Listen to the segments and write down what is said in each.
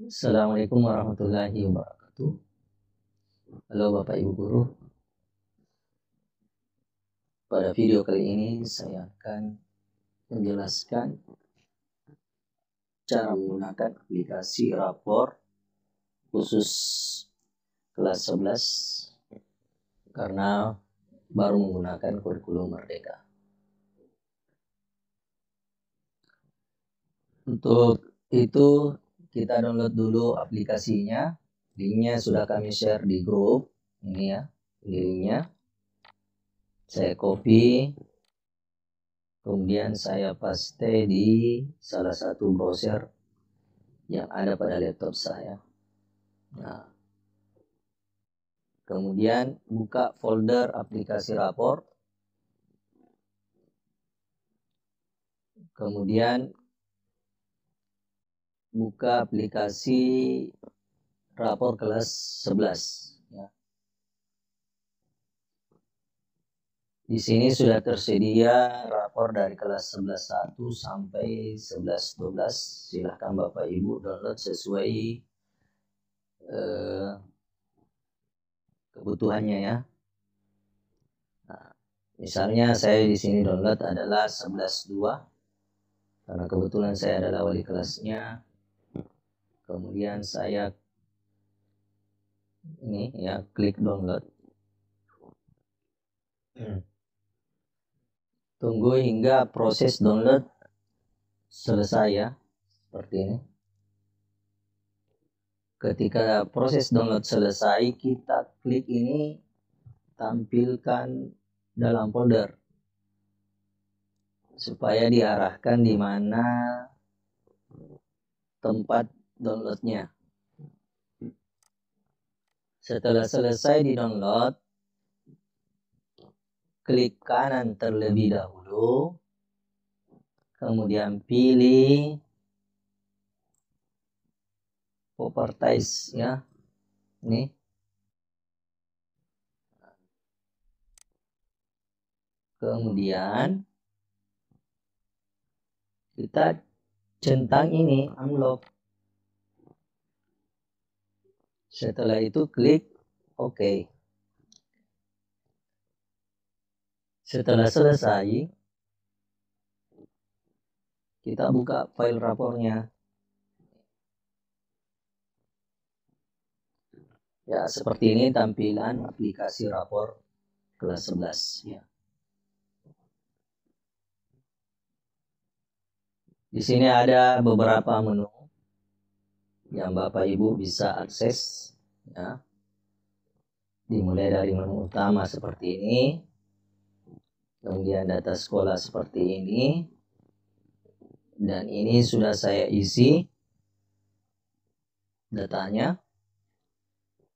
Assalamualaikum warahmatullahi wabarakatuh. Halo Bapak Ibu Guru. Pada video kali ini saya akan menjelaskan cara menggunakan aplikasi rapor khusus kelas 11 karena baru menggunakan kurikulum Merdeka. Untuk itu kita download dulu aplikasinya. Linknya sudah kami share di grup. Ini ya, linknya. Saya copy, kemudian saya paste di salah satu browser yang ada pada laptop saya. Nah, kemudian buka folder aplikasi rapor. Kemudian buka aplikasi rapor kelas 11. Ya. Di sini sudah tersedia rapor dari kelas 11.1 sampai 11.12. Silahkan Bapak Ibu download sesuai kebutuhannya ya. Nah, misalnya saya di sini download adalah 11.2 karena kebetulan saya adalah wali kelasnya. Kemudian saya ini ya klik download. Tunggu hingga proses download selesai ya, seperti ini. Ketika proses download selesai, kita klik ini, tampilkan dalam folder supaya diarahkan di mana tempat downloadnya. Setelah selesai di download, klik kanan terlebih dahulu, kemudian pilih properties ya, ini. Kemudian kita centang ini unlock. Setelah itu klik OK. Setelah selesai, kita buka file rapornya. Ya, seperti ini tampilan aplikasi rapor kelas 11 ya. Di sini ada beberapa menu yang Bapak Ibu bisa akses ya. Dimulai dari menu utama seperti ini. Kemudian data sekolah seperti ini. Dan ini sudah saya isi datanya.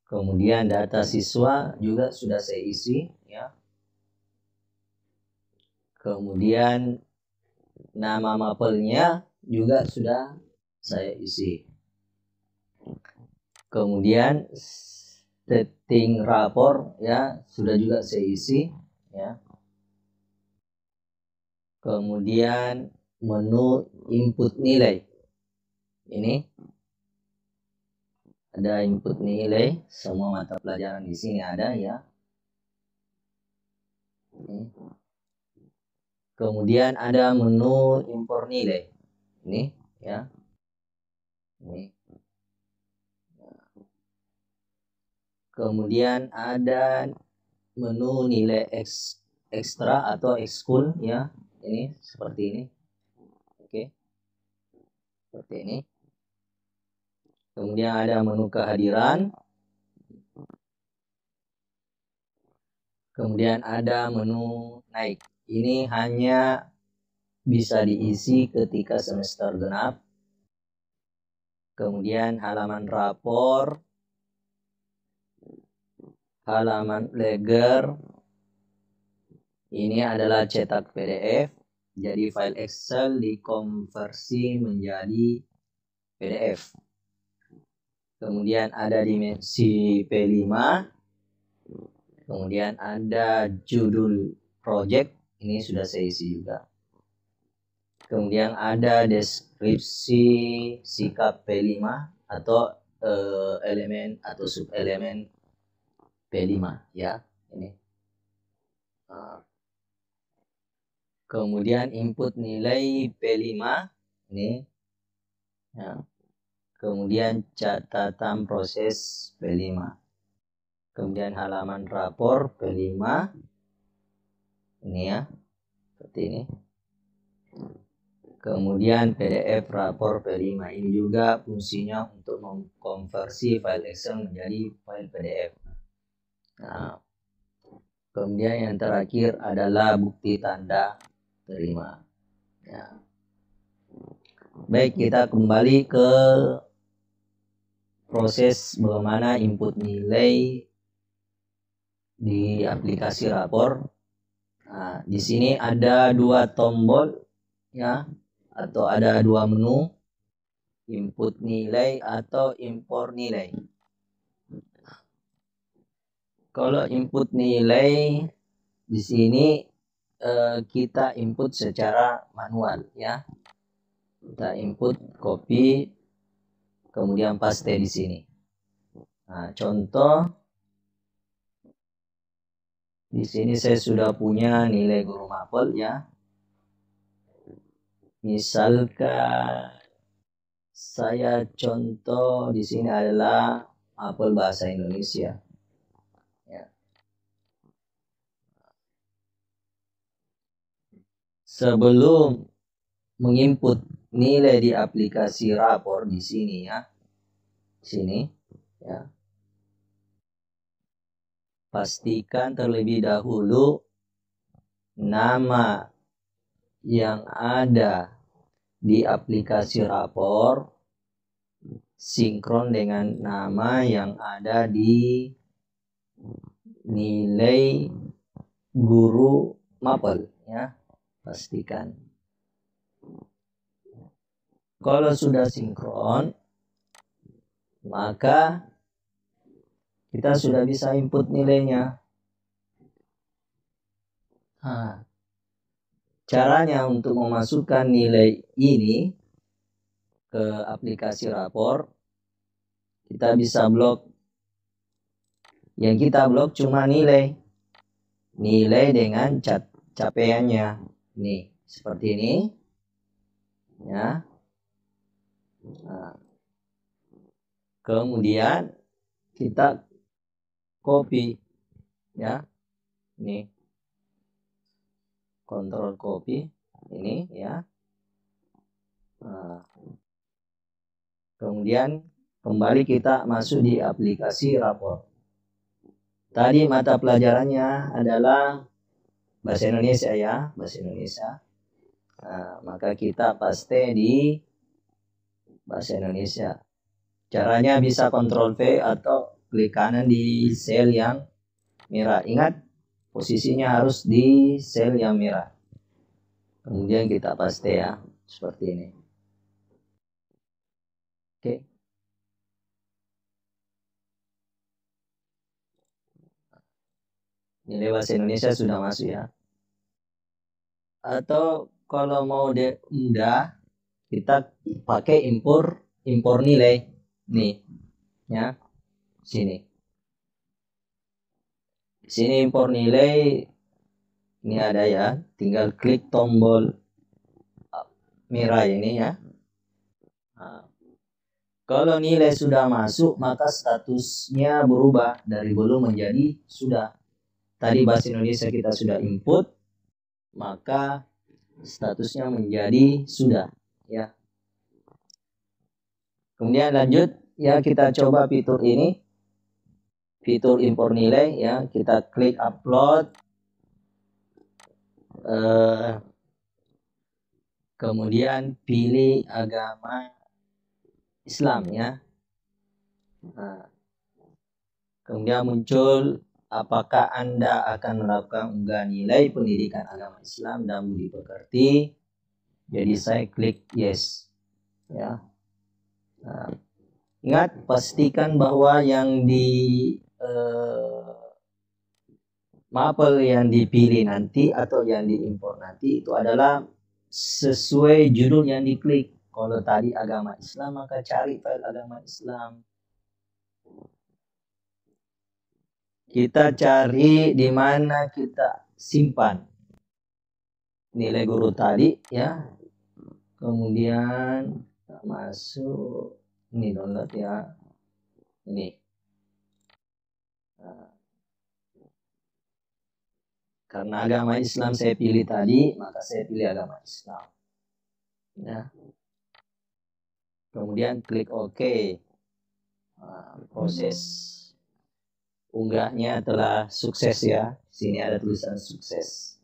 Kemudian data siswa juga sudah saya isi ya. Kemudian nama mapelnya juga sudah saya isi. Kemudian setting rapor ya sudah juga saya isi ya. Kemudian menu input nilai. Ini ada input nilai, semua mata pelajaran di sini ada ya. Ini. Kemudian ada menu impor nilai. Ini ya. Ini. Kemudian ada menu nilai ekstra atau ekskul ya. Ini seperti ini. Oke. Seperti ini. Kemudian ada menu kehadiran. Kemudian ada menu naik. Ini hanya bisa diisi ketika semester genap. Kemudian halaman rapor, halaman leger. Ini adalah cetak PDF. Jadi file Excel dikonversi menjadi PDF. Kemudian ada dimensi P5. Kemudian ada judul project. Ini sudah saya isi juga. Kemudian ada deskripsi sikap P5. atau elemen atau subelemen P5 ya ini. Kemudian input nilai P5 ini ya. Kemudian catatan proses P5. Kemudian halaman rapor P5 ini ya, seperti ini. Kemudian PDF rapor P5 ini juga fungsinya untuk mengkonversi file Excel menjadi file PDF. Nah, kemudian yang terakhir adalah bukti tanda terima. Ya. Baik, kita kembali ke proses bagaimana input nilai di aplikasi rapor. Nah, di sini ada dua tombol ya, atau ada dua menu, input nilai atau impor nilai. Kalau input nilai di sini kita input secara manual ya. Kita input, copy, kemudian paste di sini. Nah, contoh di sini saya sudah punya nilai guru mapel ya. Misalkan saya contoh di sini adalah mapel bahasa Indonesia. Ya. Sebelum menginput nilai di aplikasi rapor di sini ya, sini ya, pastikan terlebih dahulu nama yang ada di aplikasi rapor sinkron dengan nama yang ada di nilai guru mapel ya, pastikan. Kalau sudah sinkron, maka kita sudah bisa input nilainya. Nah, caranya untuk memasukkan nilai ini ke aplikasi rapor, kita bisa blok. Yang kita blok cuma nilai dengan capaiannya. Nih, seperti ini. Ya. Nah, kemudian kita copy ya. Ini kontrol copy ini ya. Nah, kemudian kembali kita masuk di aplikasi rapor. Tadi mata pelajarannya adalah bahasa Indonesia ya, bahasa Indonesia. Nah, maka kita paste di bahasa Indonesia. Caranya bisa Ctrl V atau klik kanan di sel yang merah. Ingat, posisinya harus di sel yang merah. Kemudian kita paste ya, seperti ini. Oke. Nilai bahasa Indonesia sudah masuk ya. Atau kalau mau mudah, kita pakai impor nilai. Nih, ya, sini. Sini impor nilai. Ini ada ya, tinggal klik tombol merah ini ya. Nah, kalau nilai sudah masuk, maka statusnya berubah dari belum menjadi sudah. Tadi bahasa Indonesia kita sudah input, maka statusnya menjadi sudah ya. Kemudian lanjut ya, kita coba fitur ini, fitur impor nilai ya. Kita klik upload, kemudian pilih agama Islam ya. Nah, kemudian muncul apakah Anda akan melakukan unggah nilai pendidikan agama Islam dan budi pekerti. Jadi saya klik yes ya. Nah, ingat, pastikan bahwa yang di mapel yang dipilih nanti atau yang diimpor nanti itu adalah sesuai judul yang diklik. Kalau tadi agama Islam, maka cari file agama Islam. Kita cari di mana kita simpan nilai guru tadi ya. Kemudian kita masuk ini download ya. Ini. Nah, karena agama Islam saya pilih tadi, maka saya pilih agama Islam. Ya. Kemudian klik OK. Nah, proses unggahnya telah sukses ya. Sini ada tulisan sukses.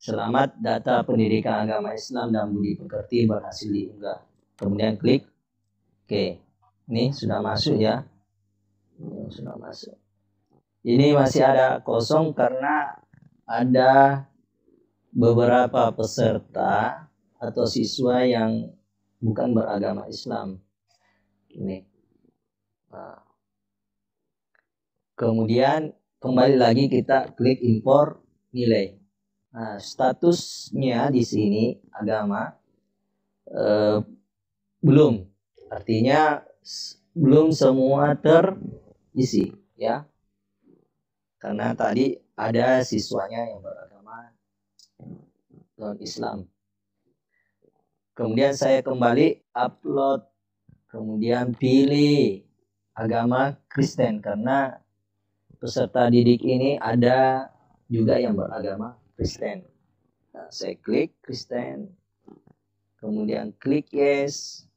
Selamat, data pendidikan agama Islam dan budi pekerti berhasil diunggah. Kemudian klik OK. Ini sudah masuk ya. Ini sudah masuk. Ini masih ada kosong karena ada beberapa peserta atau siswa yang bukan beragama Islam. Ini. Nah. Kemudian kembali lagi kita klik impor nilai. Nah, statusnya di sini agama belum. Artinya belum semua terisi ya. Karena tadi ada siswanya yang beragama non-Islam. Kemudian saya kembali upload. Kemudian pilih agama Kristen karena peserta didik ini ada juga yang beragama Kristen. Nah, saya klik Kristen. Kemudian klik yes.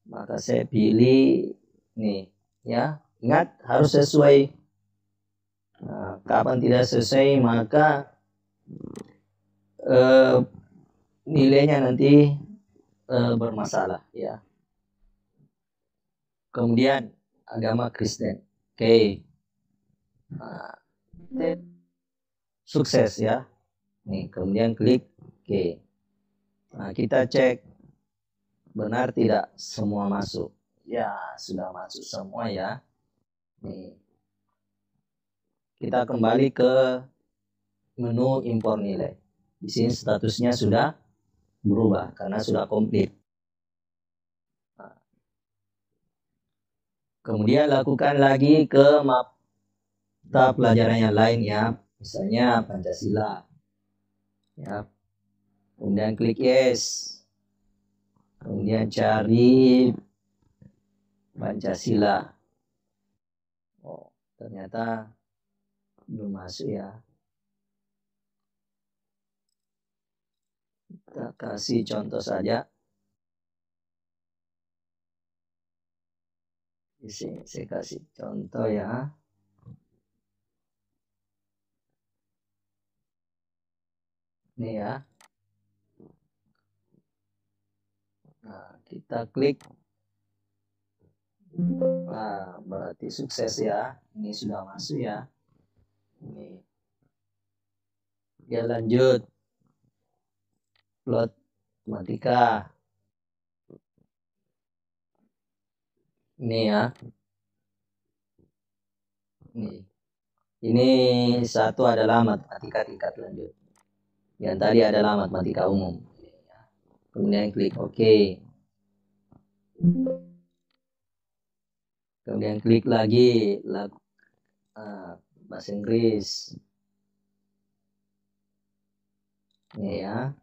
Maka saya pilih nih ya. Ingat harus sesuai. Nah, kapan tidak sesuai maka nilainya nanti bermasalah ya. Kemudian agama Kristen. Oke. Nah, sukses ya. Nih, kemudian klik oke. Nah, kita cek benar tidak semua masuk. Ya, sudah masuk semua ya. Nih. Kita kembali ke menu impor nilai. Di sini statusnya sudah berubah karena sudah komplit. Nah. Kemudian lakukan lagi ke mata pelajaran yang lain ya. Misalnya Pancasila. Ya. Kemudian klik yes. Kemudian cari Pancasila. Oh, ternyata belum masuk ya. Kita kasih contoh saja. Di sini saya kasih contoh ya. Ini ya. Nah, kita klik. Nah, berarti sukses ya. Ini sudah masuk ya. Ini. Dia lanjut. Plot matematika. Ini ya. Ini satu adalah matematika tingkat lanjut. Yang tadi adalah matematika umum. Kemudian klik OK. Kemudian klik lagi bahasa Inggris. Ini ya.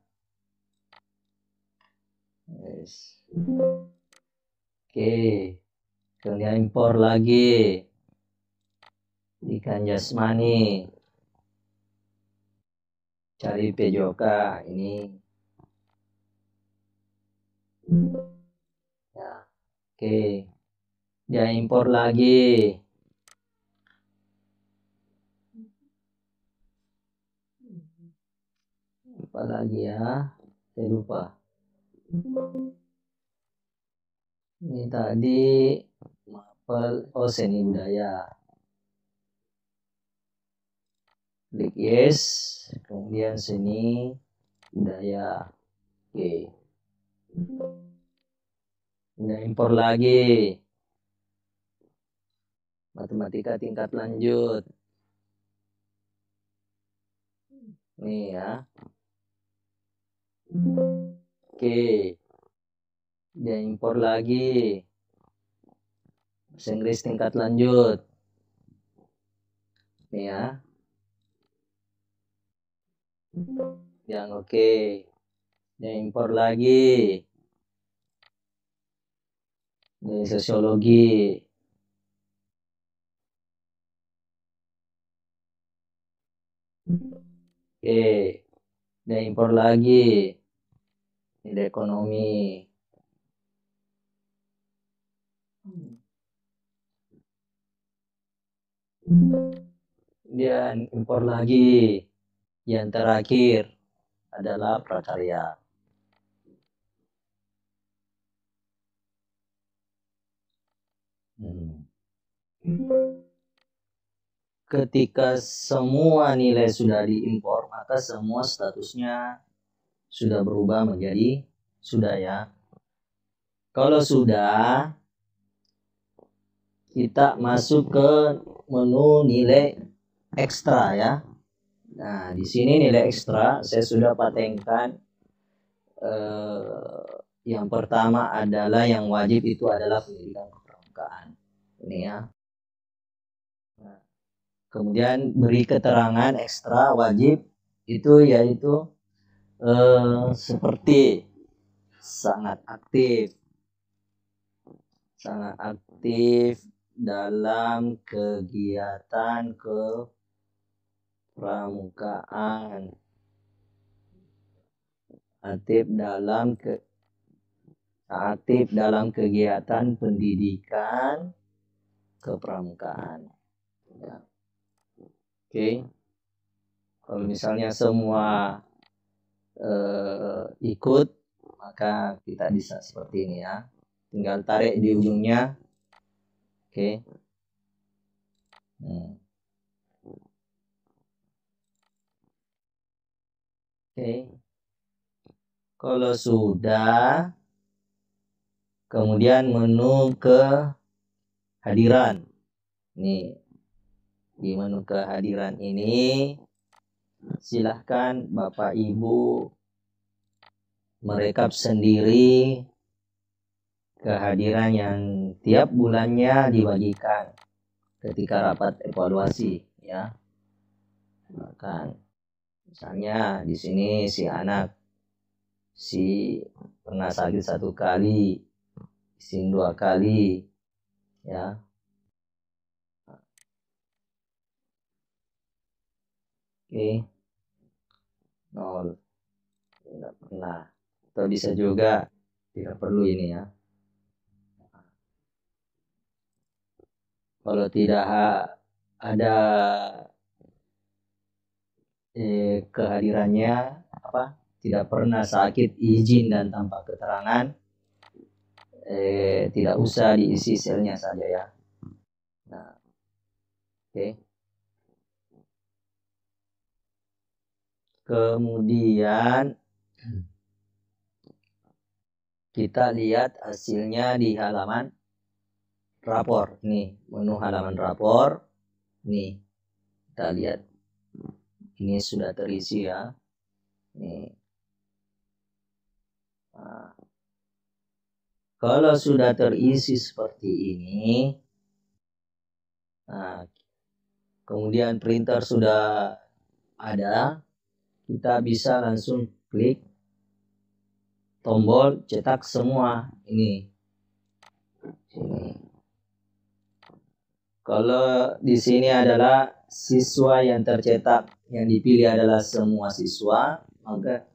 Yes. Oke. Kemudian impor lagi. Ikan jasmani. Cari PJOK ini. Ya. Oke. Dia impor lagi. Apa lagi ya? Saya lupa. Ini tadi mapel seni budaya. Klik yes. Kemudian seni budaya. Oke. Kemudian impor lagi. Matematika tingkat lanjut. Nih ya. Oke. dia impor lagi bahasa Inggris tingkat lanjut nih ya, yang oke. Dia impor lagi dari sosiologi. Oke, dia impor lagi dari ekonomi. Dia impor lagi. Yang terakhir adalah prakarya. Ketika semua nilai sudah diimpor, maka semua statusnya sudah berubah menjadi sudah ya. Kalau sudah, kita masuk ke menu nilai ekstra ya. Nah, di sini nilai ekstra saya sudah patenkan. Yang pertama adalah yang wajib itu adalah pendidikan kepramukaan. Ini ya. Nah, kemudian beri keterangan ekstra wajib itu yaitu seperti sangat aktif dalam kegiatan kepramukaan, aktif dalam kegiatan pendidikan kepramukaan. Ya. Oke. Kalau misalnya semua ikut, maka kita bisa seperti ini ya. Tinggal tarik di ujungnya. Oke. Oke. Kalau sudah, kemudian menu kehadiran. Nih, di menu kehadiran ini silahkan Bapak Ibu merekap sendiri kehadiran yang tiap bulannya dibagikan ketika rapat evaluasi ya. Bahkan misalnya di sini si anak pernah sakit 1 kali, sini 2 kali ya. Oke. 0 tidak pernah, atau bisa juga tidak perlu ini ya. Kalau tidak ada kehadirannya tidak pernah sakit, izin dan tanpa keterangan, tidak usah diisi selnya saja ya. Nah, oke. Kemudian kita lihat hasilnya di halaman rapor. Nih, menu halaman rapor. Nih, kita lihat. Ini sudah terisi ya. Nih. Nah, kalau sudah terisi seperti ini, nah, kemudian printer sudah ada, kita bisa langsung klik tombol cetak semua ini. Sini. Kalau di sini adalah siswa yang tercetak, yang dipilih adalah semua siswa, maka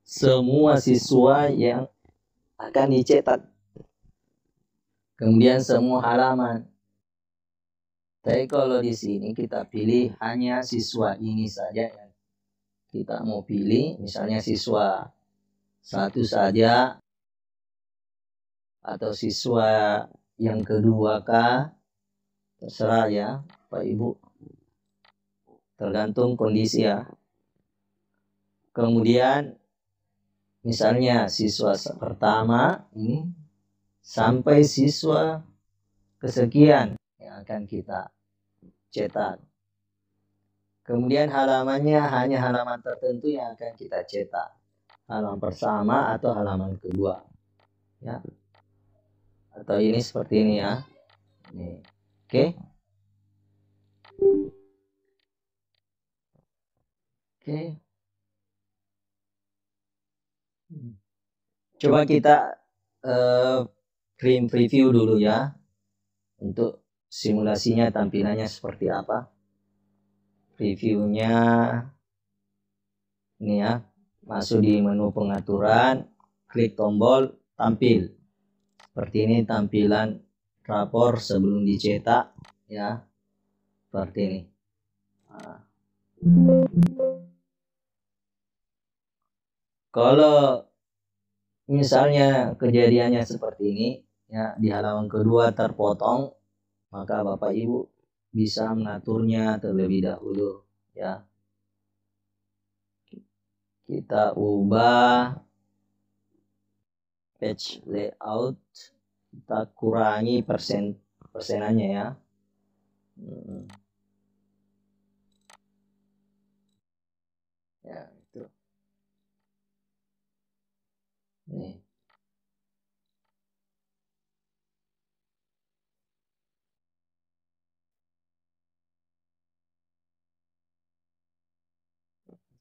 semua siswa yang akan dicetak. Kemudian semua halaman. Tapi kalau di sini kita pilih hanya siswa ini saja yang kita mau pilih, misalnya siswa 1 saja atau siswa yang kedua kah, terserah ya Pak Ibu, tergantung kondisi ya. Kemudian misalnya siswa pertama ini sampai siswa kesekian yang akan kita cetak. Kemudian halamannya hanya halaman tertentu yang akan kita cetak, halaman pertama atau halaman kedua ya. atau ini seperti ini ya. Nih. Oke. Oke. Coba kita preview dulu ya untuk simulasinya, tampilannya seperti apa. Previewnya ini ya, masuk di menu pengaturan, klik tombol tampil. Seperti ini tampilan rapor sebelum dicetak ya, seperti ini. Nah, kalau misalnya kejadiannya seperti ini ya, di halaman kedua terpotong, maka Bapak Ibu bisa mengaturnya terlebih dahulu ya. Kita ubah page layout, kita kurangi persenannya ya. Ya itu. Nih.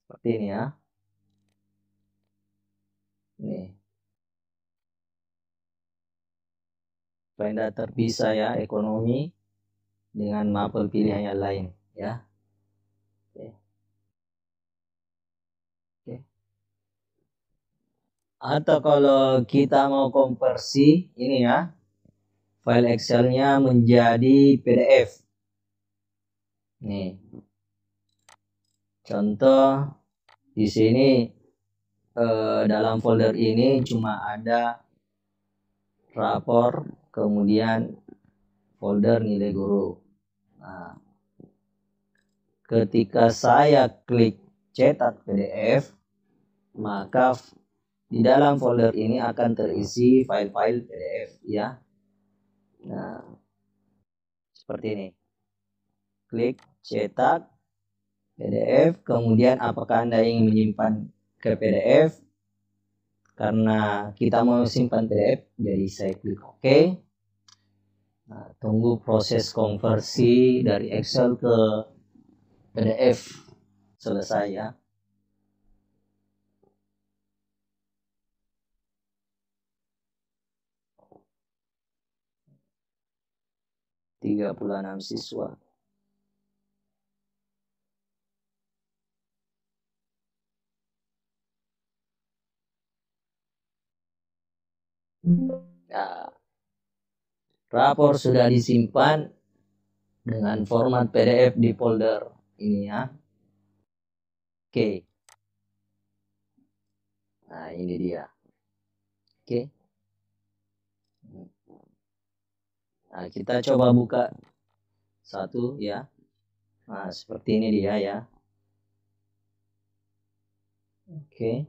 Seperti ini ya. Nih. Supaya tidak terpisah ya, ekonomi dengan mapel pilihan yang lain ya. Oke. Oke. Atau kalau kita mau konversi ini ya, file Excel-nya menjadi PDF. Nih. Contoh di sini dalam folder ini cuma ada rapor, kemudian folder nilai guru. Nah, ketika saya klik cetak PDF, maka di dalam folder ini akan terisi file-file PDF ya. Nah, seperti ini. Klik cetak PDF, kemudian apakah Anda ingin menyimpan ke PDF? Karena kita mau simpan PDF, jadi saya klik OK. Nah, tunggu proses konversi dari Excel ke PDF selesai ya. 36 siswa. Nah, rapor sudah disimpan dengan format PDF di folder ini ya. Oke. Nah, ini dia. Oke. Nah, kita coba buka satu ya. Nah, seperti ini dia ya. Oke.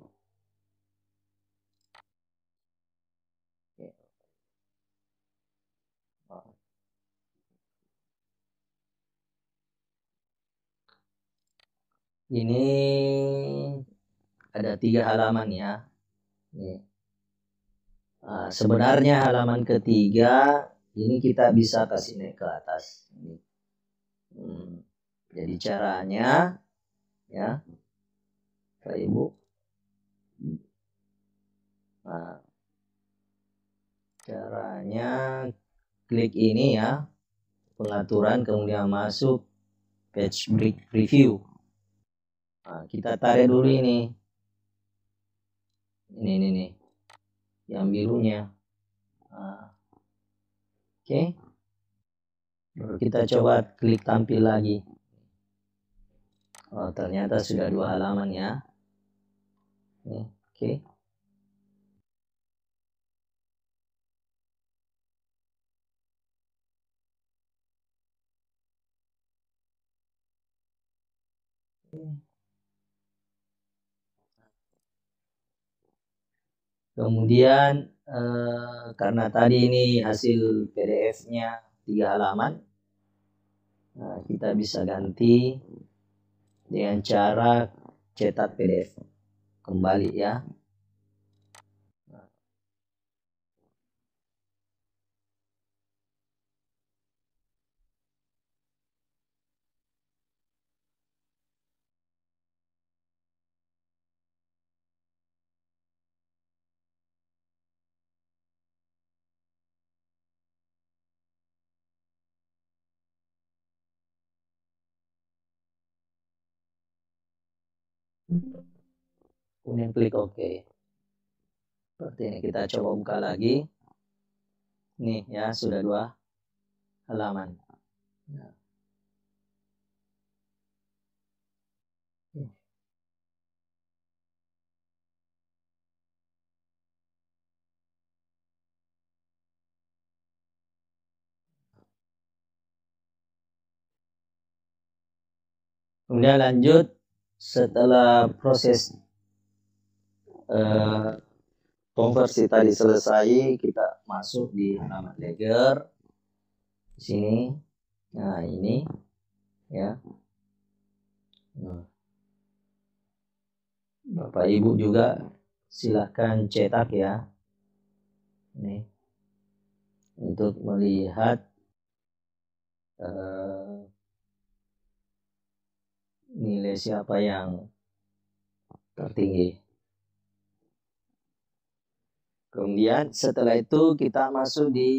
Ini ada 3 halaman ya. Nah, sebenarnya halaman ketiga ini kita bisa kasih naik ke atas. Jadi caranya ya, Pak Ibu. Nah, caranya klik ini ya, pengaturan, kemudian masuk page break review. Nah, kita tarik dulu ini nih, yang birunya. Nah, oke. Baru kita coba klik tampil lagi. Oh, ternyata sudah 2 halaman ya. Oke. Kemudian karena tadi ini hasil PDF-nya 3 halaman, nah, kita bisa ganti dengan cara cetak PDF kembali ya. kemudian klik OK. Seperti ini, kita coba buka lagi. Nih ya, sudah 2 halaman. Nah. Kemudian lanjut, setelah proses konversi tadi selesai, kita masuk di halaman Ledger. Di sini, nah ini ya. Nah, Bapak Ibu juga silahkan cetak ya. Nih, untuk melihat nilai siapa yang tertinggi. Kemudian setelah itu kita masuk di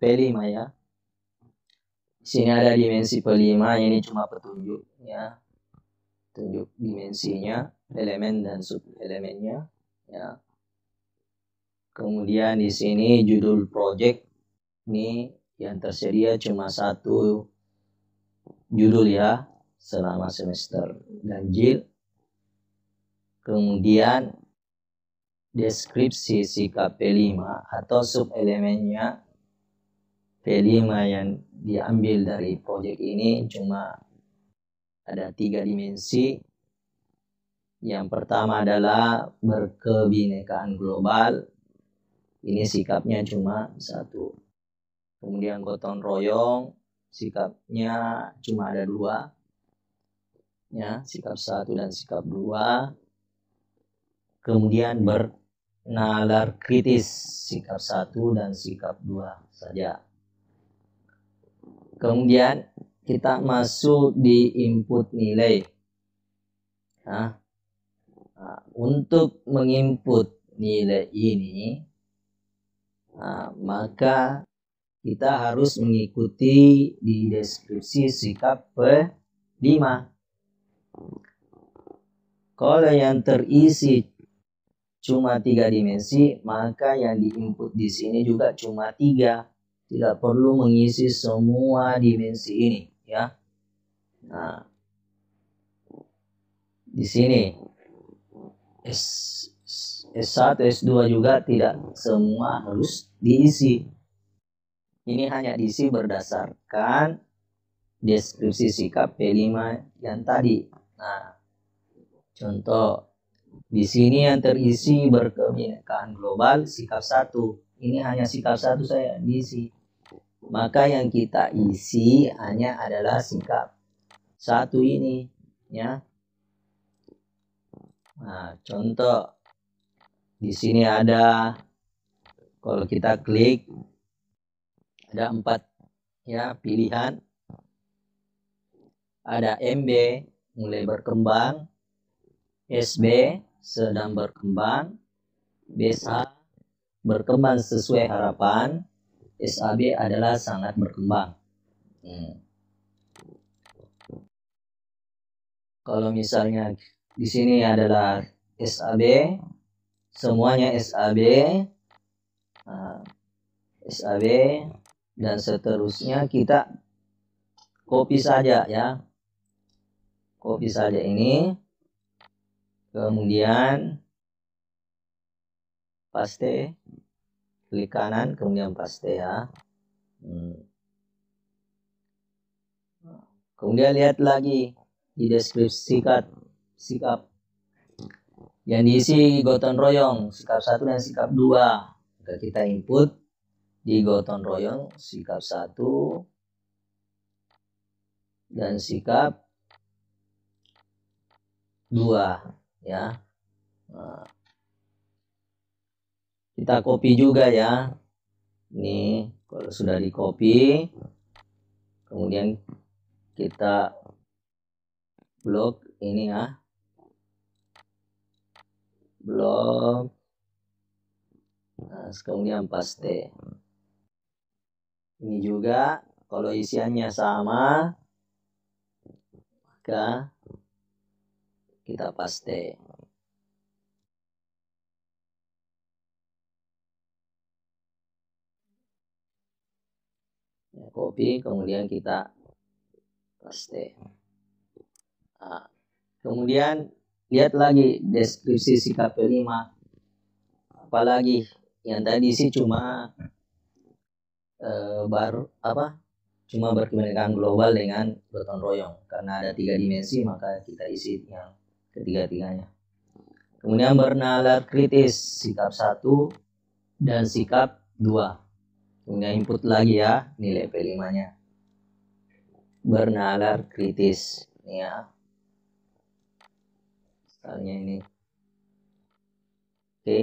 P5 ya. Di sini ada dimensi P5, ini cuma petunjuk ya. Tunjuk dimensinya, elemen dan sub elemennya ya. Kemudian di sini judul project, ini yang tersedia cuma 1 judul ya selama semester ganjil. Kemudian deskripsi sikap P5 atau sub elemennya P5 yang diambil dari proyek ini cuma ada 3 dimensi. Yang pertama adalah berkebinekaan global. Ini sikapnya cuma 1. Kemudian gotong royong, sikapnya cuma ada 2. Ya, sikap 1 dan sikap 2. Kemudian bernalar kritis, sikap 1 dan sikap 2 saja. Kemudian kita masuk di input nilai. Nah, untuk menginput nilai ini, maka kita harus mengikuti di deskripsi sikap P5. Kalau yang terisi cuma 3 dimensi, maka yang diinput di sini juga cuma 3. Tidak perlu mengisi semua dimensi ini ya. Nah, di sini S1, S2 juga tidak semua harus diisi. Ini hanya diisi berdasarkan deskripsi sikap P5 yang tadi. Nah, contoh di sini yang terisi berkebinekaan global sikap 1. Ini hanya sikap 1 saya diisi. Maka yang kita isi hanya adalah sikap 1 ini ya. Nah, contoh di sini ada, kalau kita klik ada 4 ya pilihan. Ada MB mulai berkembang, SB sedang berkembang, BSA berkembang sesuai harapan, SAB adalah sangat berkembang. Kalau misalnya di sini adalah SAB, semuanya SAB, SAB dan seterusnya, kita copy saja ya. Copy saja ini. Kemudian paste, klik kanan kemudian paste ya. Kemudian lihat lagi di deskripsi sikap yang diisi gotong royong sikap 1 dan sikap 2. Maka kita input di gotong royong sikap 1 dan sikap 2 ya. Nah, kita copy juga ya. Ini kalau sudah di copy, kemudian kita blok ini ya. Blok. Nah, kemudian paste. Ini juga kalau isiannya sama, maka kita paste. Ya, copy, kemudian kita paste. Nah, kemudian lihat lagi deskripsi sikap P5. Apalagi yang tadi sih cuma cuma berkebinekaan global dengan gotong royong. Karena ada 3 dimensi, maka kita isi yang ketiga-tiganya. Kemudian bernalar kritis, sikap 1 dan sikap 2. Kemudian input lagi ya, nilai P5-nya. Bernalar kritis. Ini ya. Misalnya ini. Oke.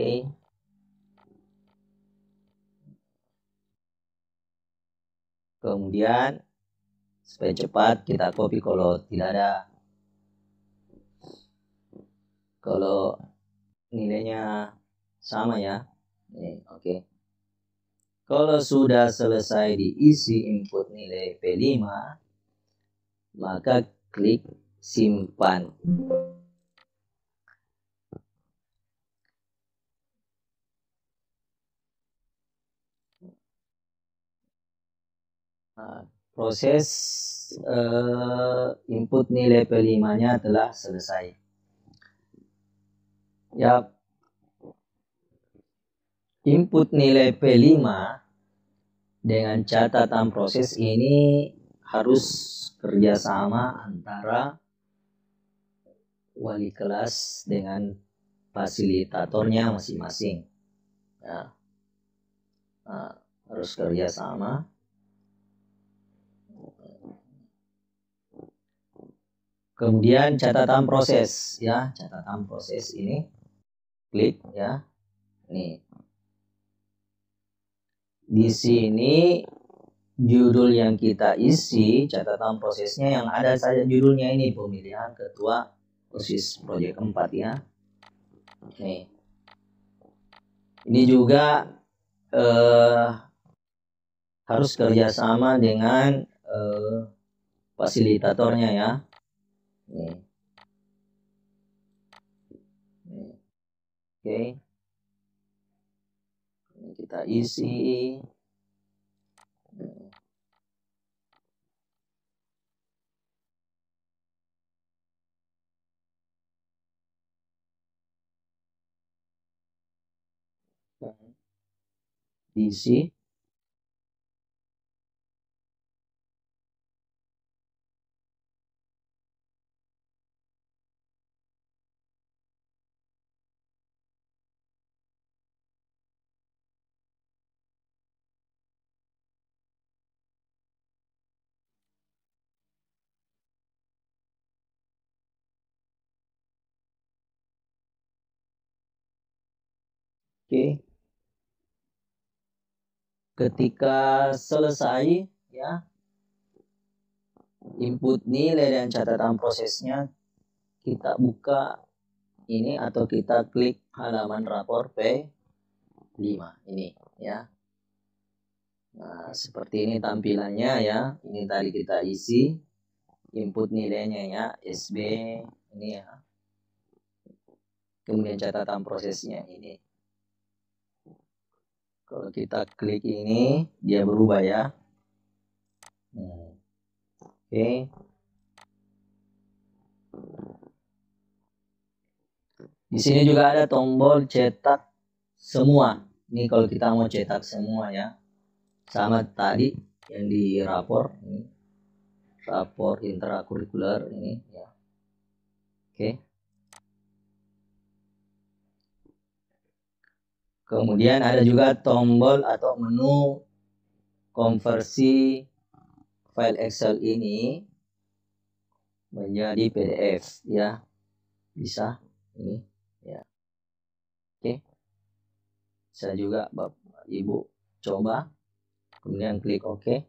Kemudian supaya cepat kita copy kalau tidak ada. Kalau nilainya sama ya. Nih, oke. Kalau sudah selesai diisi input nilai P5, maka klik simpan. Nah, proses input nilai P5-nya telah selesai. Ya, input nilai P5 dengan catatan proses ini harus kerjasama antara wali kelas dengan fasilitatornya masing-masing. Ya. Nah, harus kerjasama. Kemudian catatan proses ya, catatan proses ini klik ya. Nih. Di sini judul yang kita isi, catatan prosesnya yang ada saja judulnya ini, pemilihan ketua OSIS proyek 4 ya. Nih. Ini juga harus kerjasama dengan fasilitatornya ya. Nih. Oke. Ini kita isi. Diisi. Oke. Ketika selesai ya, input nilai dan catatan prosesnya, kita buka ini atau kita klik halaman rapor P5 ini ya. Nah, seperti ini tampilannya ya. Ini tadi kita isi input nilainya ya, SB ini ya. Kemudian catatan prosesnya ini. Kalau kita klik ini, dia berubah ya. Oke. Di sini juga ada tombol cetak semua. Ini kalau kita mau cetak semua ya. Sama tadi yang di rapor ini. Rapor intrakurikuler ini ya. Oke. Kemudian ada juga tombol atau menu konversi file Excel ini menjadi PDF ya. Bisa ini ya. Oke. Bisa juga Bapak Ibu coba. Kemudian klik OK.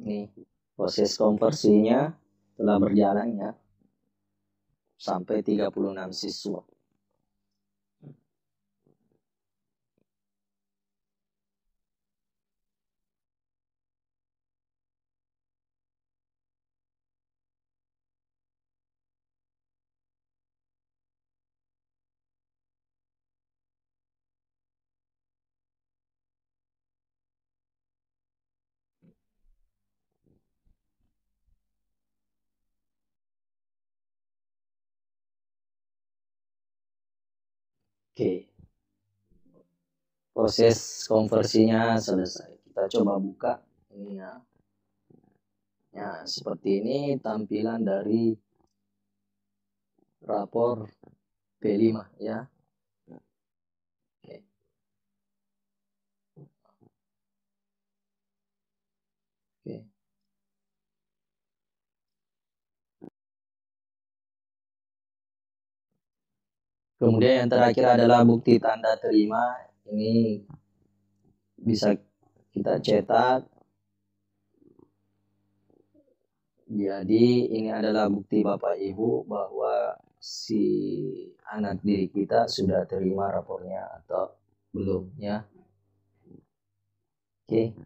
Nih, proses konversinya telah berjalan ya. Sampai 36 siswa. Oke, proses konversinya selesai. Kita coba buka ini ya. Ya, seperti ini tampilan dari rapor P5 ya. Oke. Oke. Kemudian yang terakhir adalah bukti tanda terima. Ini bisa kita cetak. Jadi ini adalah bukti Bapak Ibu bahwa si anak diri kita sudah terima rapornya atau belum ya. Oke.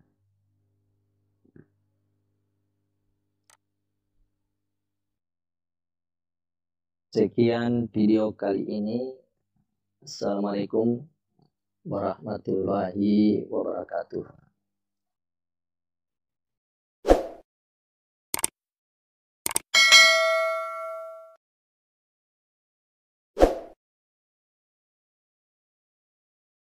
Sekian video kali ini. Assalamualaikum warahmatullahi wabarakatuh.